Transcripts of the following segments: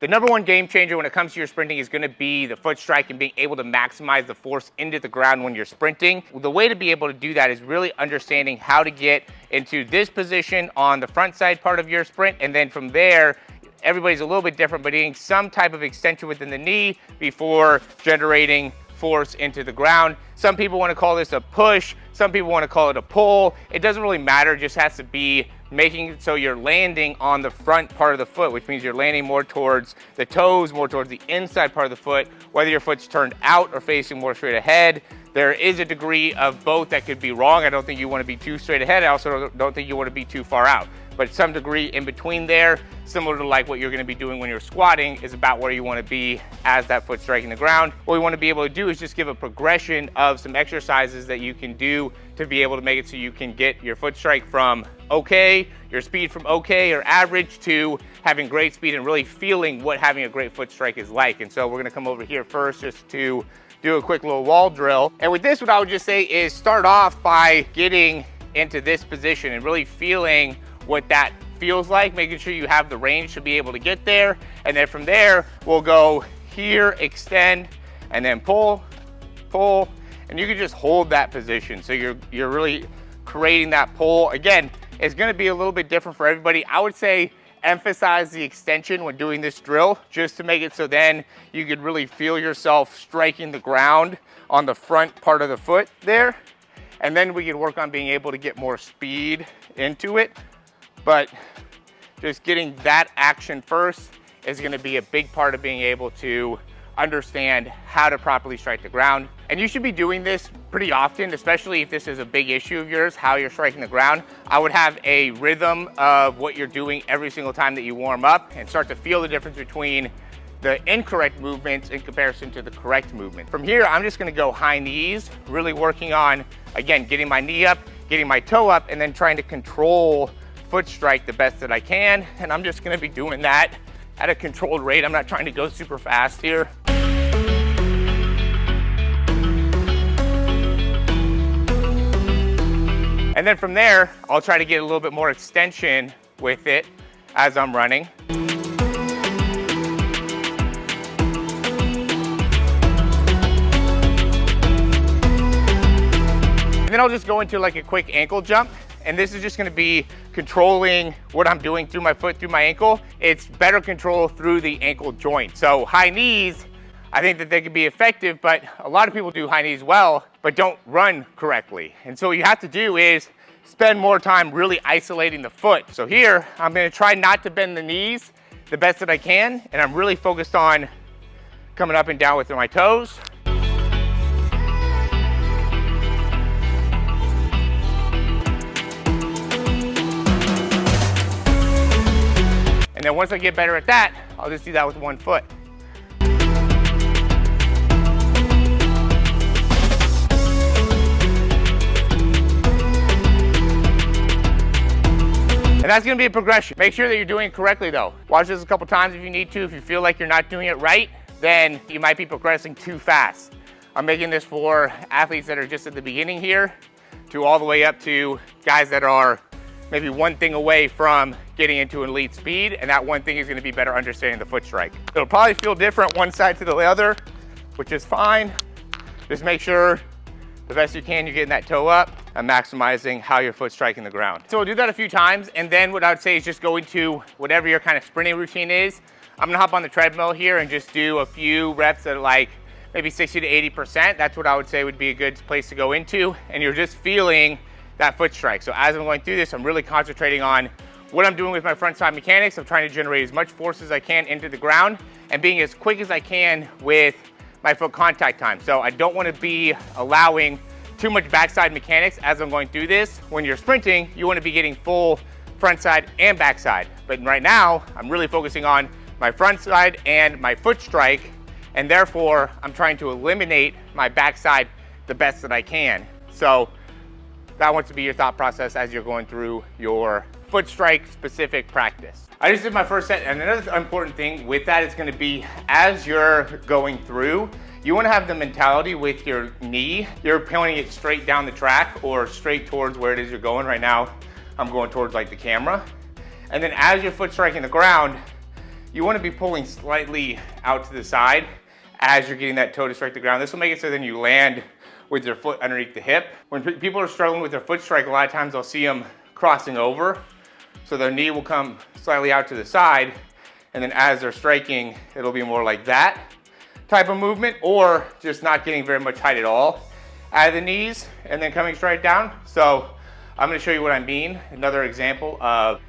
The number one game changer when it comes to your sprinting is going to be the foot strike and being able to maximize the force into the ground when you're sprinting. The way to be able to do that is really understanding how to get into this position on the front side part of your sprint, and then from there, everybody's a little bit different, but getting some type of extension within the knee before generating force into the ground. Some people want to call this a push, some people want to call it a pull. It doesn't really matter, it just has to be making it so you're landing on the front part of the foot, which means you're landing more towards the toes, more towards the inside part of the foot, whether your foot's turned out or facing more straight ahead. There is a degree of both that could be wrong. I don't think you want to be too straight ahead. I also don't think you want to be too far out, but some degree in between there, similar to like what you're going to be doing when you're squatting, is about where you want to be as that foot striking the ground. What we want to be able to do is just give a progression of some exercises that you can do to be able to make it so you can get your foot strike from okay, your speed from okay or average, to having great speed and really feeling what having a great foot strike is like. And so we're going to come over here first just to do a quick little wall drill. And with this, what I would just say is start off by getting into this position and really feeling what that feels like, making sure you have the range to be able to get there. And then from there, we'll go here, extend, and then pull, pull, and you can just hold that position. So you're really creating that pull. Again, it's gonna be a little bit different for everybody. I would say emphasize the extension when doing this drill, just to make it so then you could really feel yourself striking the ground on the front part of the foot there. And then we can work on being able to get more speed into it. But just getting that action first is going to be a big part of being able to understand how to properly strike the ground. And you should be doing this pretty often, especially if this is a big issue of yours, how you're striking the ground. I would have a rhythm of what you're doing every single time that you warm up and start to feel the difference between the incorrect movements in comparison to the correct movement. From here, I'm just going to go high knees, really working on, again, getting my knee up, getting my toe up, and then trying to control foot strike the best that I can. And I'm just going to be doing that at a controlled rate. I'm not trying to go super fast here. And then from there, I'll try to get a little bit more extension with it as I'm running. And then I'll just go into like a quick ankle jump. And this is just going to be controlling what I'm doing through my foot, through my ankle. It's better control through the ankle joint. So high knees, I think that they can be effective, but a lot of people do high knees well, but don't run correctly. And so what you have to do is spend more time really isolating the foot. So here, I'm going to try not to bend the knees the best that I can. And I'm really focused on coming up and down with my toes. And then once I get better at that, I'll just do that with one foot. And that's gonna be a progression. Make sure that you're doing it correctly though. Watch this a couple times if you need to. If you feel like you're not doing it right, then you might be progressing too fast. I'm making this for athletes that are just at the beginning here, to all the way up to guys that are maybe one thing away from getting into an elite speed, and that one thing is going to be better understanding the foot strike. It'll probably feel different one side to the other, which is fine. Just make sure the best you can, you're getting that toe up and maximizing how your foot's striking the ground. So we'll do that a few times, and then what I would say is just go into whatever your kind of sprinting routine is. I'm gonna hop on the treadmill here and just do a few reps at like maybe 60 to 80%. That's what I would say would be a good place to go into, and you're just feeling that foot strike. So as I'm going through this, I'm really concentrating on what I'm doing with my front side mechanics. I'm trying to generate as much force as I can into the ground and being as quick as I can with my foot contact time. So I don't want to be allowing too much backside mechanics as I'm going through this. When you're sprinting, you want to be getting full front side and backside. But right now, I'm really focusing on my front side and my foot strike, and therefore I'm trying to eliminate my backside the best that I can. So that wants to be your thought process as you're going through your foot strike specific practice. I just did my first set, and another important thing with that is going to be as you're going through, you want to have the mentality with your knee, you're pointing it straight down the track or straight towards where it is you're going. Right now, I'm going towards like the camera. And then as your foot striking the ground, you want to be pulling slightly out to the side as you're getting that toe to strike the ground. This will make it so then you land with your foot underneath the hip. When people are struggling with their foot strike, a lot of times I'll see them crossing over. So their knee will come slightly out to the side, and then as they're striking, it'll be more like that type of movement, or just not getting very much height at all at the knees and then coming straight down. So I'm gonna show you what I mean. Another example of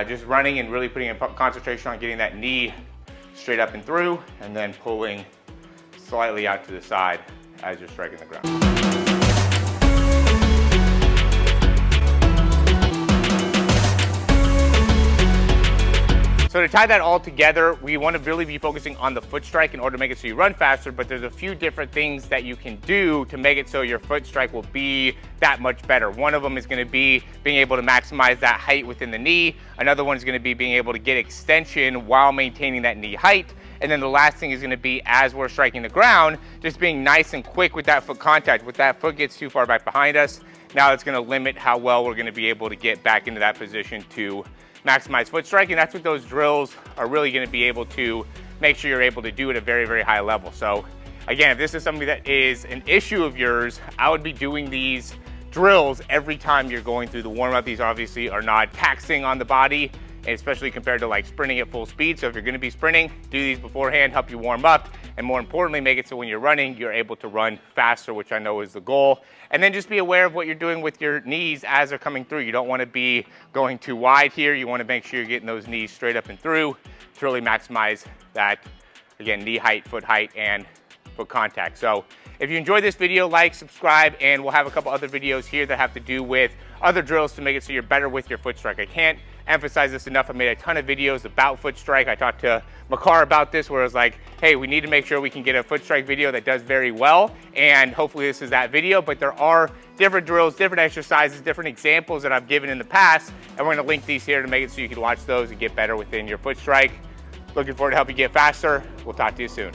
just running and really putting a concentration on getting that knee straight up and through, and then pulling slightly out to the side as you're striking the ground. So to tie that all together, we want to really be focusing on the foot strike in order to make it so you run faster, but there's a few different things that you can do to make it so your foot strike will be that much better. One of them is going to be being able to maximize that height within the knee. Another one is going to be being able to get extension while maintaining that knee height. And then the last thing is going to be, as we're striking the ground, just being nice and quick with that foot contact. If that foot gets too far back behind us, now it's going to limit how well we're going to be able to get back into that position to maximize foot strike. And that's what those drills are really going to be able to make sure you're able to do at a very, very high level. So again, if this is something that is an issue of yours, I would be doing these drills every time you're going through the warm-up. These obviously are not taxing on the body, and especially compared to like sprinting at full speed. So if you're going to be sprinting, do these beforehand, help you warm up, and more importantly, make it so when you're running, you're able to run faster, which I know is the goal. And then just be aware of what you're doing with your knees as they're coming through. You don't want to be going too wide here. You want to make sure you're getting those knees straight up and through to really maximize that, again, knee height, foot height, and foot contact. So if you enjoyed this video, like, subscribe, and we'll have a couple other videos here that have to do with other drills to make it so you're better with your foot strike. I can't emphasize this enough. I made a ton of videos about foot strike. I talked to Makar about this, where I was like, hey, we need to make sure we can get a foot strike video that does very well, and hopefully this is that video. But there are different drills, different exercises, different examples that I've given in the past, and we're gonna link these here to make it so you can watch those and get better within your foot strike. Looking forward to help you get faster. We'll talk to you soon.